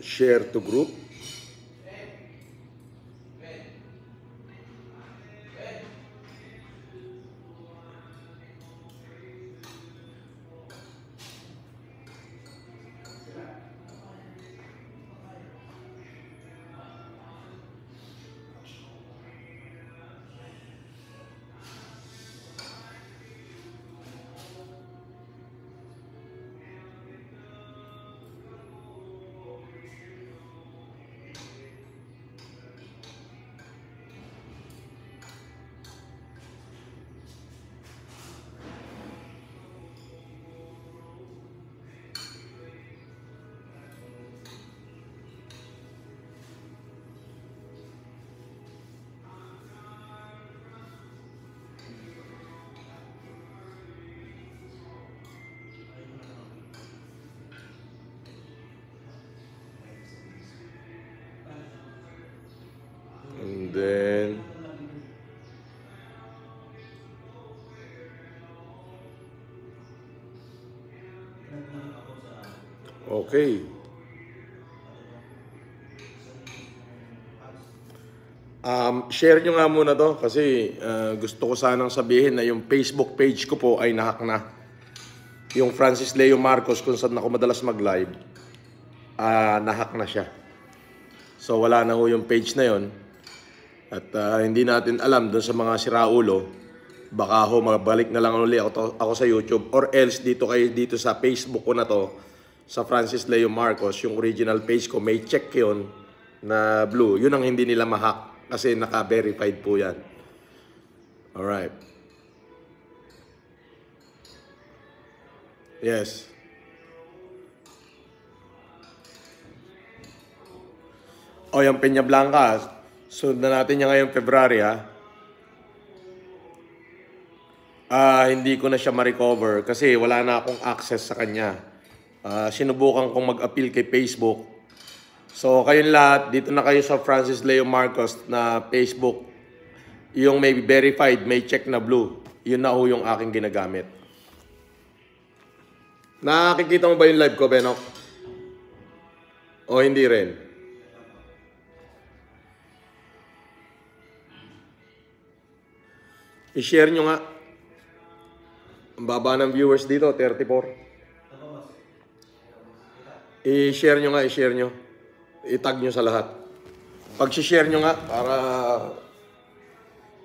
Share to group. And then okay. Share nyo nga muna to kasi gusto ko sanang sabihin na yung Facebook page ko po ay nahack na. Yung Francis Leo Marcos kung saan ako madalas mag-live, nahack na siya. So wala na ho yung page na yon. At hindi natin alam doon sa mga siraulo, baka ho mabalik na lang ulit ako sa YouTube or else dito sa Facebook ko na to, sa Francis Leo Marcos, yung original page ko, may check yon na blue. Yun ang hindi nila mahack kasi naka-verified po yan. Alright. Yes. O, yung Peña Blanca, sunod na natin yan ngayong February, ha? Hindi ko na siya ma-recover kasi wala na akong access sa kanya. Sinubukan kong mag-appeal kay Facebook. So, kayong lahat, dito na kayo sa Francis Leo Marcos na Facebook. Yung may verified, may check na blue. Yun na ho yung aking ginagamit. Nakikita mo ba yung live ko, Benok? O hindi rin? I-share nyo nga. Ang baba ng viewers dito, 34. I-share nyo nga, i-share nyo. I-tag nyo sa lahat. Pag-share nyo nga, para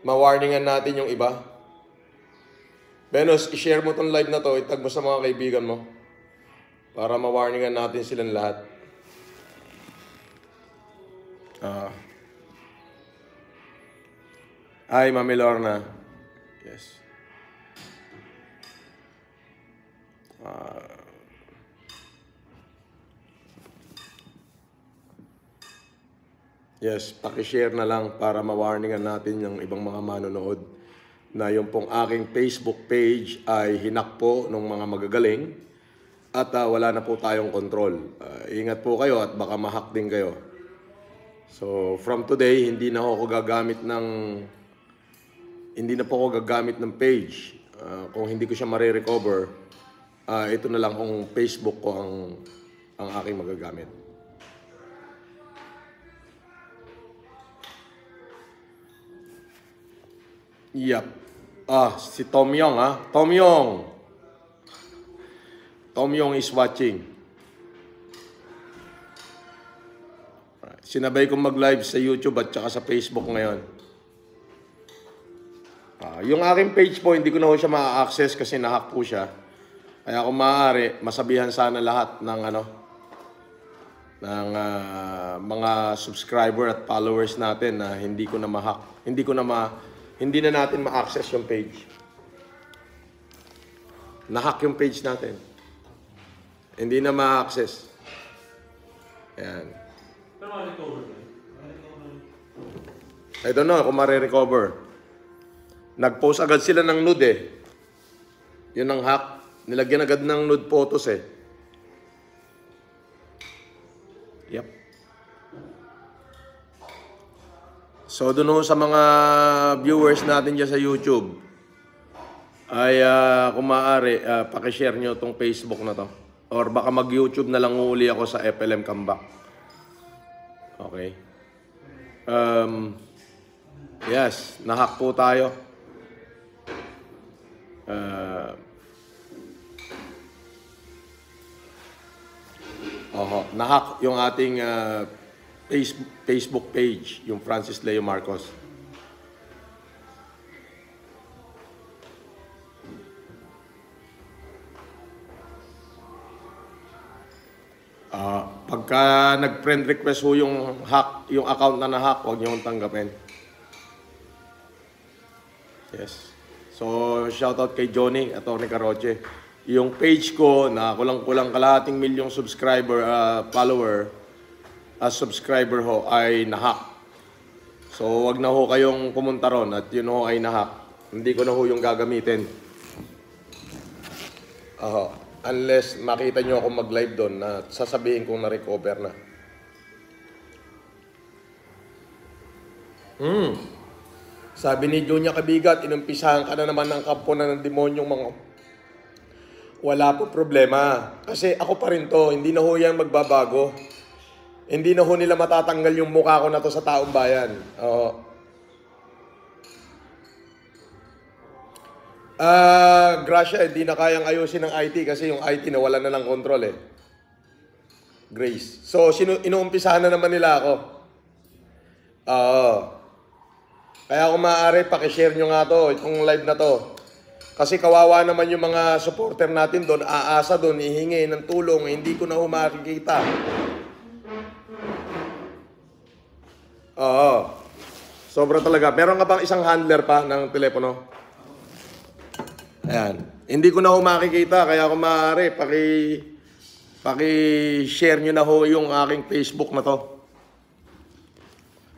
ma-warningan natin yung iba. Benos, i-share mo tong live na to, itag mo sa mga kaibigan mo. Para ma-warningan natin silang lahat. Ay, Mami Lorna. Yes. Yes, paki-share na lang para ma-warningan natin yung ibang mga manonood na yung pong aking Facebook page ay hinak po ng mga magagaling at wala na po tayong control. Ingat po kayo at baka ma-hack din kayo. So, from today, hindi na po ako gagamit ng page. Kung hindi ko siya ma-recover, ito na lang kung Facebook ko ang aking magagamit. Yep. Si Tom Yong, ha? Tom Yong. Tom Yong is watching. Sinabay kong mag-live sa YouTube at saka sa Facebook ngayon. Yung aking page po, hindi ko na ho siya ma-access kasi nahack po siya. Kaya kung maaari, masabihan sana lahat ng mga subscriber at followers natin na hindi ko na ma-hack. Hindi na natin ma-access yung page. Na-hack yung page natin. Hindi na ma-access. Ayan. Pero ma-recover na. I don't know kung ma-recover. Nag-post agad sila ng nude eh. Yun ang hack. Nilagyan agad ng nude photos eh. Yep. So, doon sa mga viewers natin dyan sa YouTube, ay kung maaari, pakishare nyo itong Facebook na to. Or baka mag-YouTube na lang uli ako sa FLM comeback. Okay. Yes, nahack po tayo. Nahack yung ating Facebook page, yung Francis Leo Marcos. Pagka nag-friend request ho yung hack, yung account na na-hack, huwag niyo tanggapin. Yes. So, shoutout kay Johnny, Atty. Caroche. Yung page ko na kulang-kulang kalahating milyong subscriber ho ay na-hack. So, wag na ho kayong pumunta ron at yun ho ay na-hack. Hindi ko na ho yung gagamitin. Unless makita nyo ako mag-live doon na sasabihin kong na-recover na. Sabi ni Junya Kabigat, inumpisahan ka na naman ng kampo na ng demonyong mga... Wala po problema. Kasi ako pa rin to, hindi na ho yan magbabago. Hindi na ho nila matatanggal yung mukha ko na to sa taong bayan. Gracia, hindi na kayang ayusin ng IT kasi yung IT nawala na ng control eh. Grace. So, inuumpisahan na naman nila ako. Kaya kung maaari, pakishare nyo nga to, itong live na to. Kasi kawawa naman yung mga supporter natin doon, aasa doon, ihingi ng tulong, hindi ko na makikita. Sobra talaga. Meron ka bang isang handler pa ng telepono? Ayan. Hindi ko na makikita, kaya kung maaari, paki-share nyo na ho yung aking Facebook na to.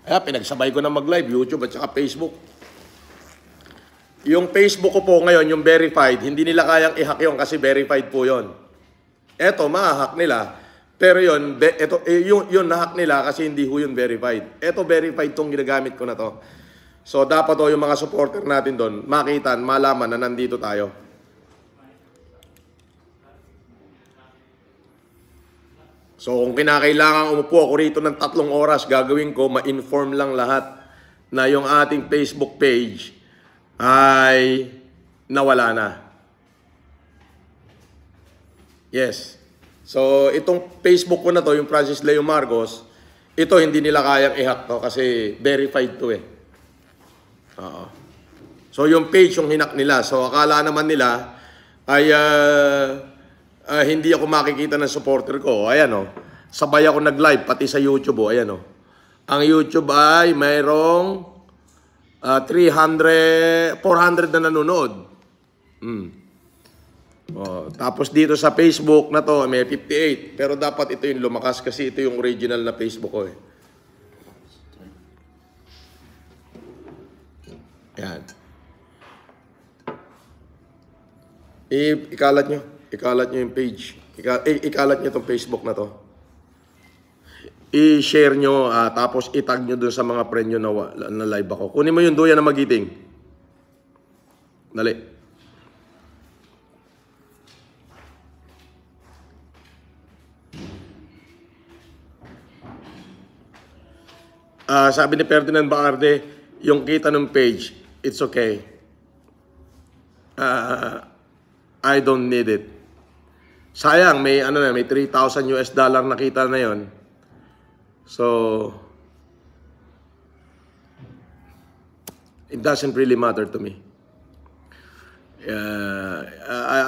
Kaya pinagsabay ko na mag-live, YouTube at saka Facebook. Yung Facebook ko po ngayon, yung verified, hindi nila kayang i-hack yun kasi verified po yun. Eto, ma-hack nila. Pero yun, yun na-hack nila kasi hindi ho yun verified. Eto, verified tong ginagamit ko na to. So, dapat ho yung mga supporter natin doon, makita, malaman na nandito tayo. So, kung kinakailangan umupo ako rito ng 3 oras, gagawin ko, ma-inform lang lahat na yung ating Facebook page ay nawala na. Yes. So, itong Facebook ko na to, yung Francis Leo Marcos, ito hindi nila kayang i-hack to kasi verified to eh. So, yung page yung hinak nila. So, akala naman nila ay... hindi ako makikita ng supporter ko. Ayan sabay ako nag-live pati sa YouTube ayan Ang YouTube ay mayroong 400 na nanonood. Tapos dito sa Facebook na to may 58. Pero dapat ito yung lumakas kasi ito yung original na Facebook ko eh. Ayan. Ikalat nyo. Ikalat nyo yung page. Ikalat nyo itong Facebook na to. I-share nyo, tapos itag nyo dun sa mga friend nyo na live ako. Kunin mo yung duya na magiting. Dali. Sabi ni Ferdinand Baarde, yung kita ng page, it's okay. I don't need it. Sayang, may $3,000 nakita na yon. So, it doesn't really matter to me.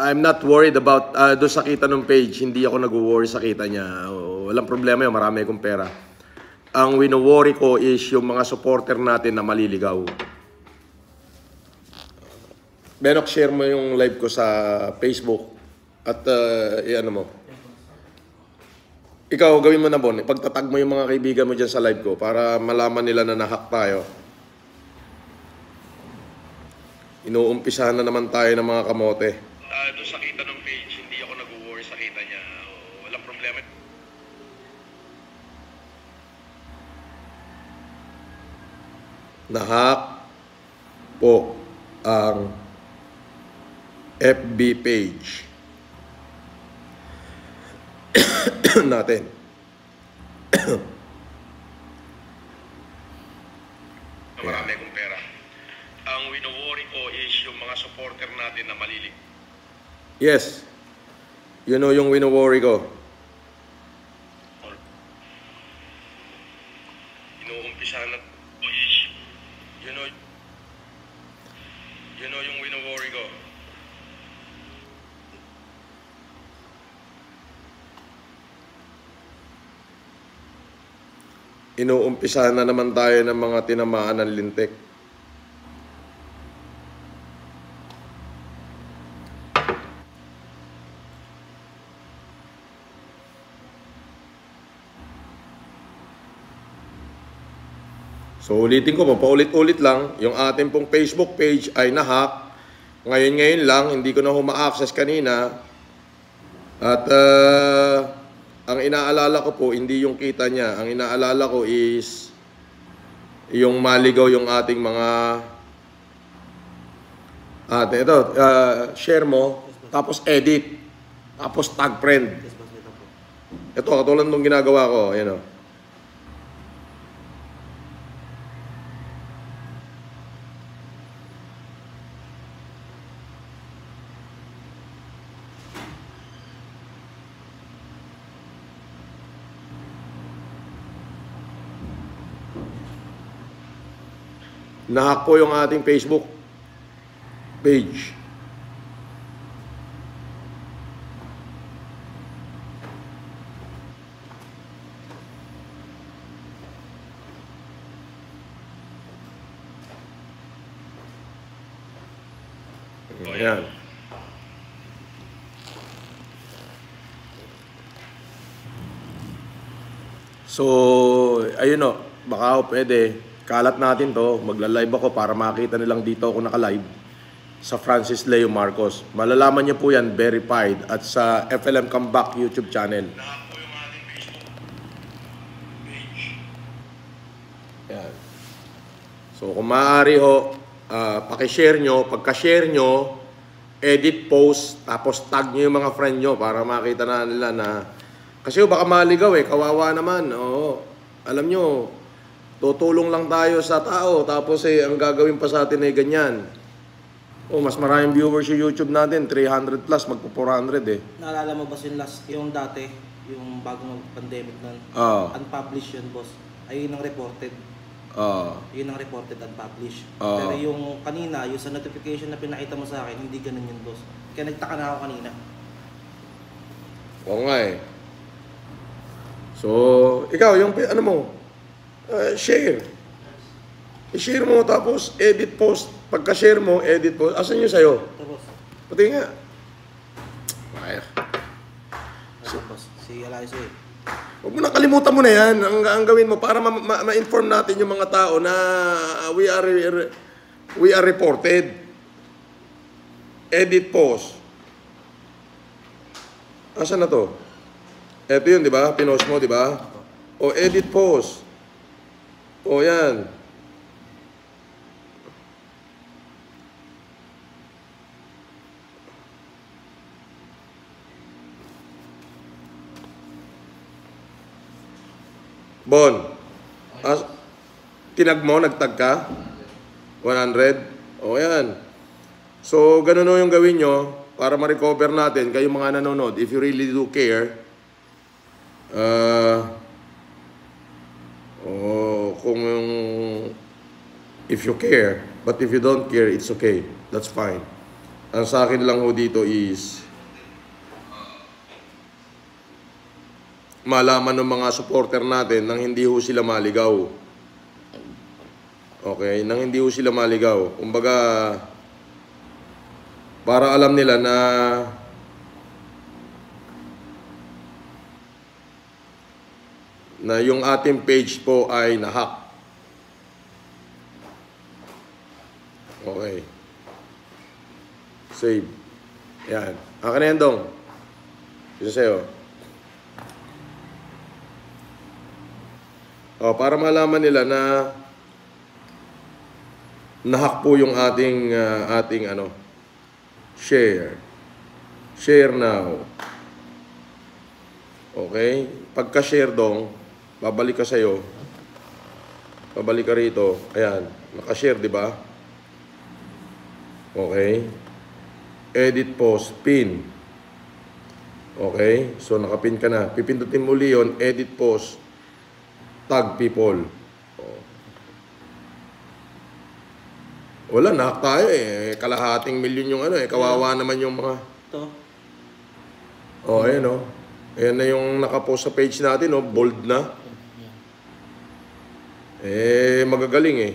I'm not worried about doon sa kita ng page. Hindi ako nag-worry sa kita niya. Walang problema yun, marami akong pera. Ang wino-worry ko is yung mga supporter natin na maliligaw. Benok, share mo yung live ko sa Facebook at i-ano mo. Ikaw, gawin mo na, Bon. Pagtatag mo yung mga kaibigan mo dyan sa live ko para malaman nila na nahack tayo. Inuumpisahan na naman tayo ng mga kamote. Doon sa kita ng page, hindi ako nag-worry sa kita niya. Walang problema. Nahack po ang FB page. natin. Marami akong pera. Ang wino-worry ko is yung mga supporter natin na malilig. Yes. You know yung wino-worry ko. Inuumpisa na is you know yung wino-worry ko. Inuumpisa na naman tayo ng mga tinamaan ng lintik. So ulitin ko, paulit-ulit lang, yung ating pong Facebook page ay nahack. Ngayon lang, hindi ko na ma-access kanina. At ang inaalala ko po, hindi yung kita niya. Ang inaalala ko is yung maligaw yung ating mga ito, share mo, tapos edit, tapos tag friend. Ito, katulad nung ginagawa ko, ayan o. Nahack po yung ating Facebook page. Ayan. So, ayun o. Baka pwede. Kalat natin to. Magla-live ako para makita nilang dito ako naka-live sa Francis Leo Marcos. Malalaman niyo po yan, verified. At sa FLM Comeback YouTube channel. Ayan. So, kung maaari ho, pakishare nyo. Pagka-share nyo, edit post, tapos tag nyo yung mga friend nyo para makita na nila na... Kasi baka maligaw kawawa naman. Oo. Alam nyo, tutulong lang tayo sa tao, tapos ang gagawin pa sa atin ay ganyan. Mas maraming viewers yung YouTube natin, 300 plus, magpo-400 Naalala mo ba yung dati, yung bagong pandemic nun? Unpublished yun, boss. Ay, yun ang reported. Yun ang reported, unpublished. Pero yung kanina, yung sa notification na pinakita mo sa akin, hindi ganun yun, boss. Kaya nagtaka na ako kanina. Oo nga So, ikaw, yung ano mo, share. I-share mo, tapos edit post. Pagka-share mo, edit post. Asan yung sa'yo? Ito, boss. Pati nga. Ito, boss. Si Eliza Huwag mo na, kalimutan mo na yan. Ang gawin mo para ma-inform natin yung mga tao na we are reported. Edit post. Asan na to? Ito yun, di ba? Pinost mo, di ba? O, edit post. O, yan. Bon. Tinag mo, nagtag ka? 100? O, yan. So, ganun o yung gawin nyo para ma-recover natin kayong mga nanonood. If you really do care, if you care, but if you don't care, it's okay. That's fine. Ang sa akin lang ho dito is malaman ng mga supporter natin nang hindi ho sila maligaw. Okay? Nang hindi ho sila maligaw. Kumbaga, para alam nila na yung ating page po ay nahack. Okay. Save. Yan. Akin na yan, Dong. Isa sa'yo. Para malaman nila na nahack po yung ating share. Share now. Okay? Pagka-share dong, babalik ka sa'yo. Babalik ka rito. Ayan. Naka-share, di ba? Okay? Edit post, pin. Okay? So, nakapin ka na. Pipindutin mo uli yun, edit post, tag people. Wala, nahack tayo eh. Kalahating milyon yung ano eh. Kawawa naman yung mga... Ito. Oh, ayan oh. Ayan na yung nakapost sa page natin oh. Bold na. Eh, magagaling eh.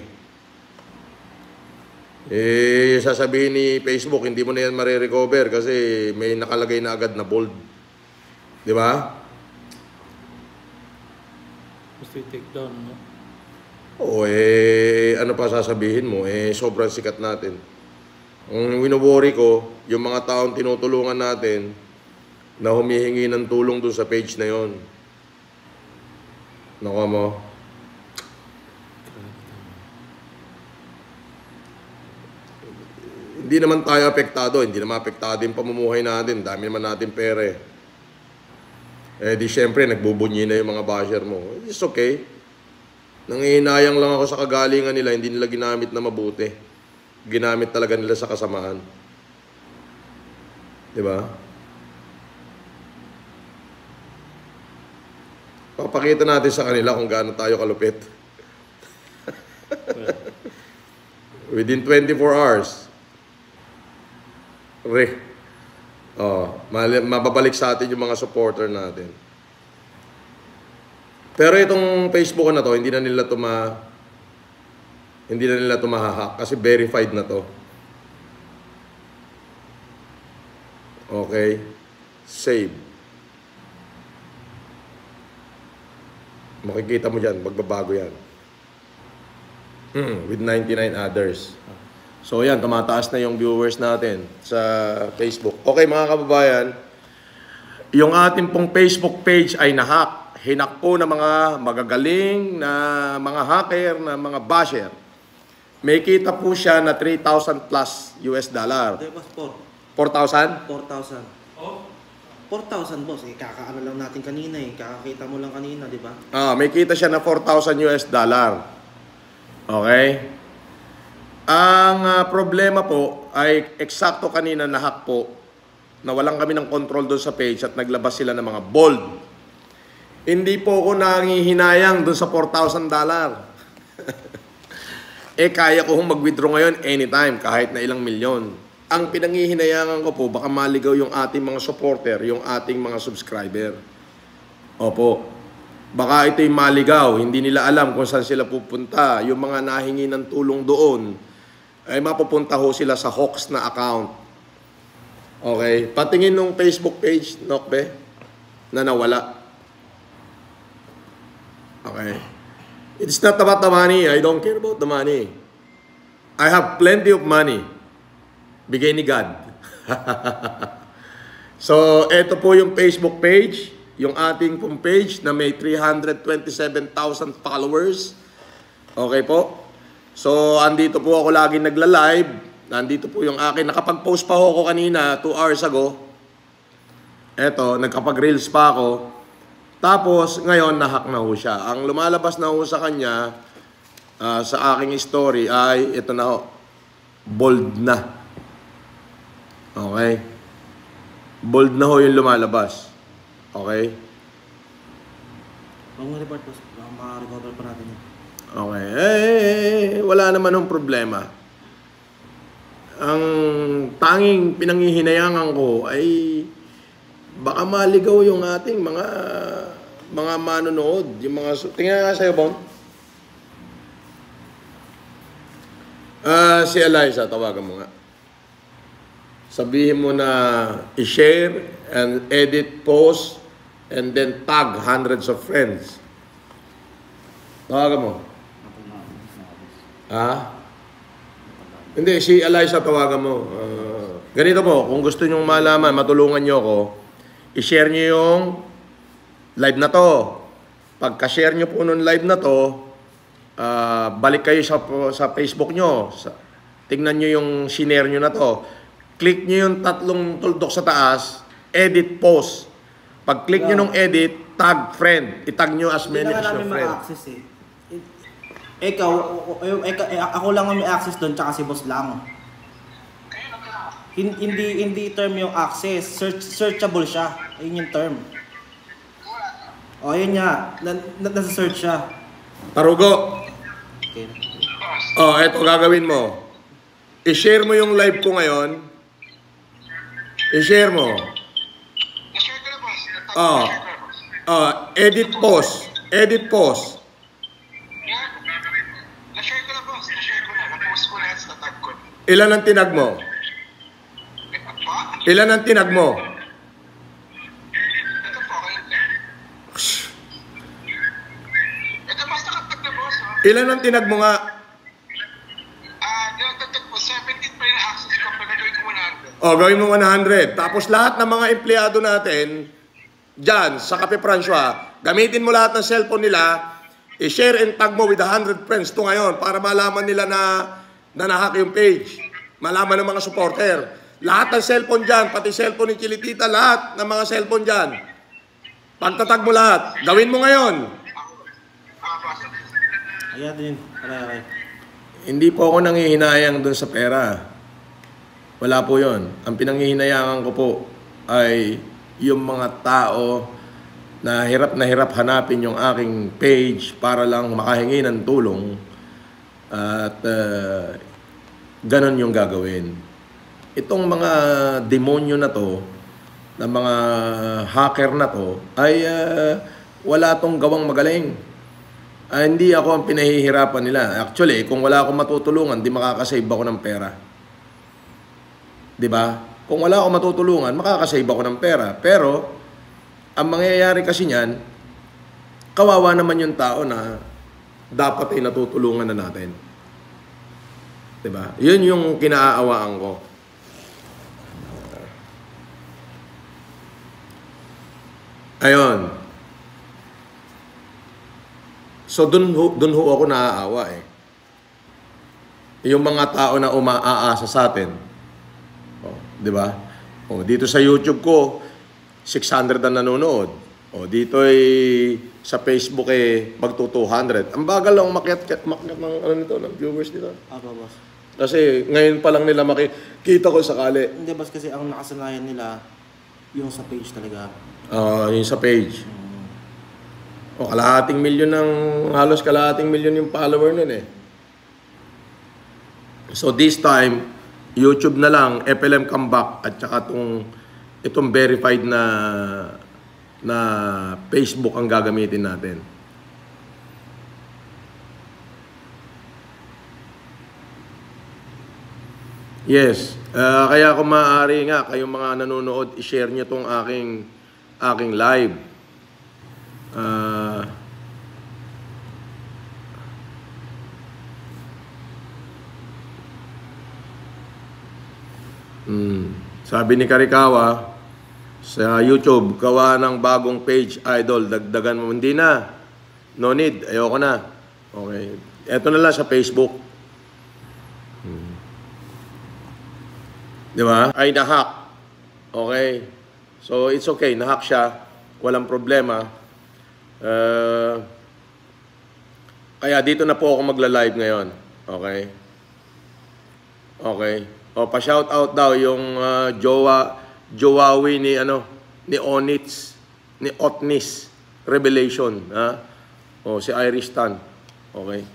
Eh, sasabihin ni Facebook, hindi mo na yan marirecover kasi may nakalagay na agad na bold. Di ba? Gusto i-take down, no? Oo, eh, ano pa sasabihin mo? Eh, sobrang sikat natin. Ang wino-worry ko, yung mga taong tinutulungan natin na humihingi ng tulong dun sa page na yon. Nakuha mo? Hindi naman tayo apektado, hindi naman apektado yung pamumuhay natin. Dami naman natin pera eh. Eh di syempre, nagbubunyi na yung mga basher mo. It's okay. Nangihinayang lang ako sa kagalingan nila, hindi nila ginamit na mabuti. Ginamit talaga nila sa kasamaan. Diba? Papakita natin sa kanila kung gaano tayo kalupit. Within 24 hours. Mababalik sa atin yung mga supporter natin. Pero itong Facebook na to, hindi na nila mahahack kasi verified na to. Okay? Save. Makikita mo dyan, magbabago yan. With 99 others. So yan, tumataas na yung viewers natin sa Facebook. Okay mga kababayan, yung ating pong Facebook page ay nahack. Hinak po ng mga magagaling na mga hacker, na mga basher. May kita po siya na 3,000 plus US dollar. Ito boss, 4,000? 4,000. Oh? 4,000 boss, eh kakaano lang natin kanina eh. Kakakita mo lang kanina, di ba? May kita siya na 4,000 US dollar. Okay? Ang problema po ay eksakto kanina nahack po na walang kami ng control doon sa page at naglabas sila ng mga bold. Hindi po ako nangihinayang doon sa $4,000. Eh kaya ko mag-withdraw ngayon anytime kahit na ilang milyon. Ang pinangihinayangan ko po baka maligaw yung ating mga supporter, yung ating mga subscriber. Opo. Baka ito'y maligaw, hindi nila alam kung saan sila pupunta. Yung mga nahingi ng tulong doon, ay mapupunta ho sila sa Hawks na account. Okay? Patingin nung Facebook page, Nokbe, na nawala. Okay? It's not about the money. I don't care about the money. I have plenty of money. Bigay ni God. So, eto po yung Facebook page. Yung ating pong page na may 327,000 followers. Okay po? So, andito po ako lagi nagla-live. Nandito po yung akin. Nakapag-post pa ako kanina, 2 hours ago. Eto, nagkapag-reels pa ako. Tapos, ngayon, nahack na ho siya. Ang lumalabas na ho sa kanya, sa aking story, ay, ito na ho, bold na. Okay? Bold na ho yung lumalabas. Okay? Huwag mo report boss, maka-recover pa natin yun. Okay. Wala naman ng problema. Ang tanging pinanghihinayangan ko ay baka maligaw yung ating mga manonood. Yung mga... Tingnan nga sa'yo, Bon. Si Eliza, tawagan mo nga. Sabihin mo na i-share and edit post and then tag hundreds of friends. Tawagan mo. Hindi, si Eliza tawagan mo. Ganito po, kung gusto nyong malaman, matulungan nyo ako, i-share nyo yung live na to. Pagka-share nyo po nung live na to, balik kayo sa Facebook nyo. Tingnan nyo yung sinare nyo na to. Click nyo yung tatlong tuldok sa taas, edit post. Pag-click nyo nung edit, tag friend. Itag nyo as many as your friend. Ma-access eh. Ikaw, ako lang ang may access doon, tsaka si boss lang. Hindi term yung access, searchable siya. Ayun yung term. O, ayun nga, nasa search siya. Tarugo. Okay. Oh, eto gagawin mo. I-share mo yung live ko ngayon. I-share mo. Na-share ko na, boss. Edit post. Edit post. Na-share ko na, boss. Na-share ko na. Na-post ko na sa tag ko. Ilan ang tinag mo? Ilan ang tinag mo? Ito po, kayo na. Ito, boss, nakatag na, boss. Ilan ang tinag mo nga? Nakatag po, 17 pa yung access ko. Pagkagawin ko 100. O, gawin mo 100. Tapos lahat ng mga empleyado natin, dyan, sa Cafe Francois, gamitin mo lahat ng cellphone nila, i-share and tag mo with 100 friends to ngayon para malaman nila na nahack yung page. Malaman ng mga supporter. Lahat ng cellphone dyan, pati cellphone ni Chilitita, lahat ng mga cellphone dyan. Pagtatag mo lahat. Gawin mo ngayon. Ayan din. Aray. Hindi po ako nangihinayang dun sa pera. Wala po yon. Ang pinanghihinayangan ko po ay yung mga tao na hirap hanapin yung aking page para lang makahingi ng tulong. At ganon yung gagawin. Itong mga demonyo na to, na mga hacker na to, ay wala tong gawang magaling. Hindi ako ang pinahihirapan nila. Actually, kung wala akong matutulungan, di makakasave ako ng pera. Di ba? Kung wala akong matutulungan, makakasave ako ng pera. Pero, ang mangyayari kasi niyan, kawawa naman yung tao na dapat ay natutulungan na natin. Di ba? Yun yung kinaawaan ko. Ayun. So, dun ho ako naaawa eh. Yung mga tao na umaaasa sa atin. Oh, di ba? Oh, dito sa YouTube ko, 600 ang nanonood. Oh, dito ay sa Facebook eh magto 200. Ang bagal lang makiat ng ano nito, ng viewers dito. Apa, boss? Kasi ngayon pa lang nila makikita ko sakali. Hindi, boss, kasi ang nakasanayan nila yung sa page talaga. Yung sa page. O, halos kalahating milyon yung follower nun eh. So this time, YouTube na lang, FLM comeback, at saka itong verified na Facebook ang gagamitin natin. Yes. Kaya kung maaari nga, kayong mga nanonood, i-share nyo itong aking live. Sabi ni Karikawa sa YouTube, gawa ng bagong page, idol, dagdagan mo. Hindi na. No need. Ayoko na. Okay. Eto na lang sa Facebook. Di ba? Ay nahack. Okay. So, it's okay. Nahack siya. Walang problema. Kaya dito na po ako magla-live ngayon. Okay? Okay. O, pa-shout out daw yung Jowawi ni Onits, ni Otnis Revelation, ha? O, si Irish Tan. Okay.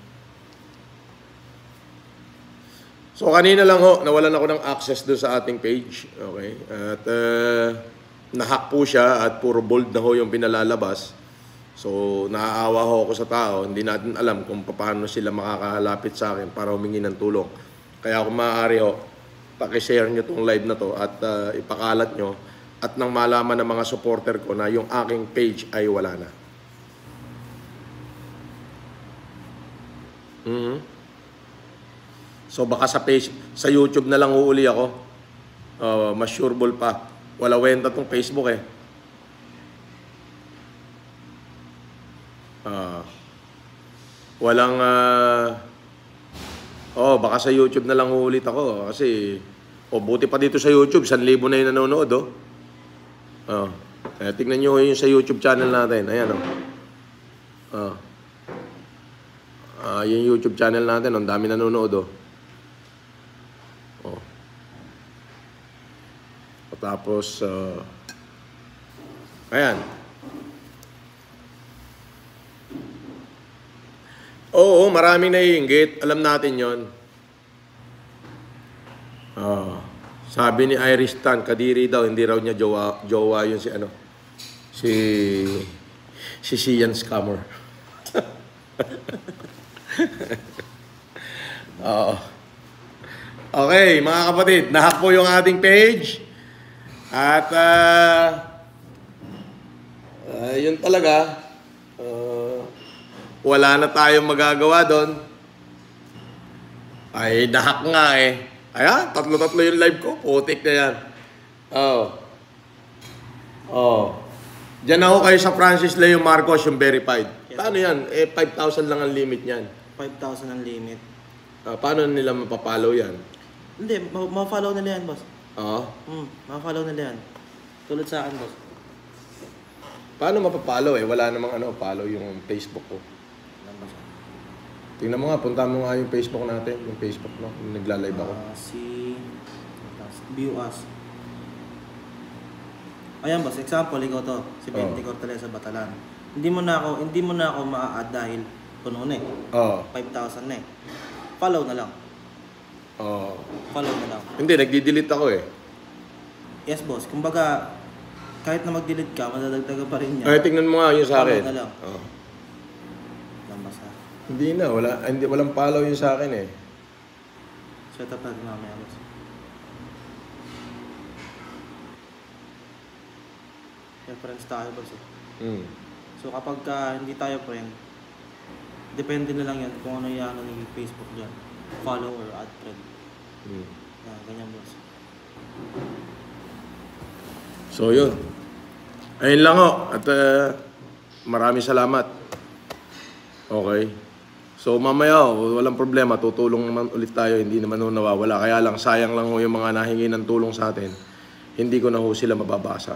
So, kanina lang ho, nawalan ako ng access doon sa ating page. Okay. At nahack po siya at puro bold na ho yung pinalalabas. So, naaawa ho ako sa tao. Hindi natin alam kung paano sila makakahalapit sa akin para humingi ng tulong. Kaya kung maaari ho, pakishare nyo itong live na to at ipakalat nyo at nang malaman ng mga supporter ko na yung aking page ay wala na. So baka sa YouTube na lang uuli ako. Mas sureball pa. Wala wenta tong Facebook eh. Baka sa YouTube na lang uulit ako kasi buti pa dito sa YouTube 1,000 na yung nanonood Tignan nyo yung sa YouTube channel natin. Ayan, oh. Yung YouTube channel natin, ang dami nanonood, oh. Oh. Tapos, ayan. Oo, maraming naiinggit. Alam natin yon. Sabi ni Iris Tan, kadiri daw, hindi raw niya jowa yun si Sian Scammer. Oo. Okay, mga kapatid, nahack po yung ating page. At, yun talaga, wala na tayong magagawa doon. Ay, nahack nga eh. Ayan, tatlo-tatlo yung live ko. Putik na yan. Diyan ako kayo sa Francis Leo Marcos, yung verified. Paano yan? 5,000 lang ang limit niyan. 5,000 ang limit. Paano nila mapapollow yan? Hindi, ma-follow nila yan, boss. Oo? Ma-follow nila yan. Tulad sa akin, boss. Paano mapapollow eh? Wala namang follow yung Facebook ko. Tingnan mo nga, punta mo nga yung Facebook natin. Yung Facebook mo, yung nagla-live ako. View us. Ayan, boss. Example, ikaw to. Si Benty Cortales sa Batalan. Hindi mo na ako ma-add dahil puno na eh. 5,000 na eh. Follow na lang. Follow na lang. Hindi, nagdi-delete ako eh. Yes, boss. Kumbaga, kahit na mag-delete ka, madadagdagan pa rin niya. Ay, tingnan mo nga yung sa akin. Follow na lang. Lambas ha. Hindi na, walang follow yung sa akin eh. Set up natin mamaya, boss. Friends tayo, boss eh. So kapag hindi tayo friend, depende na lang yan kung ano yung ng Facebook dyan. Follow or add friend. Ganyan, boss. So yun. Ayun lang ho. At maraming salamat. Okay. So mamaya walang problema. Tutulong naman ulit tayo. Hindi naman nawawala. Kaya lang sayang lang ho yung mga nahingi ng tulong sa atin. Hindi ko na ho sila mababasa.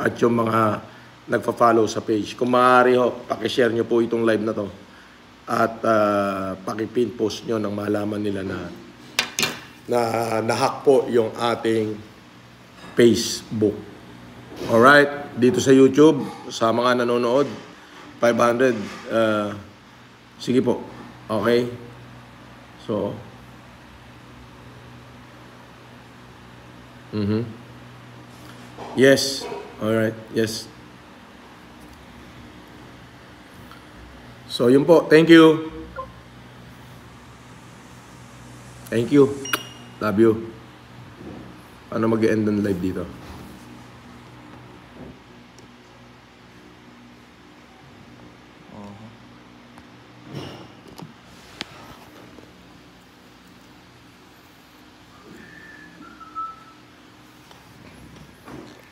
At yung mga nagpa-follow sa page. Kung maaari ho, pakishare nyo po itong live na to. At pakipin post nyo nang malaman nila na nahack po yung ating Facebook. Alright, dito sa YouTube, sa mga nanonood, 500, sige po, okay? So, yes, alright, yes. So, yun po, thank you. Thank you. Love you. Paano mag-end ng live dito?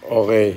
Okay.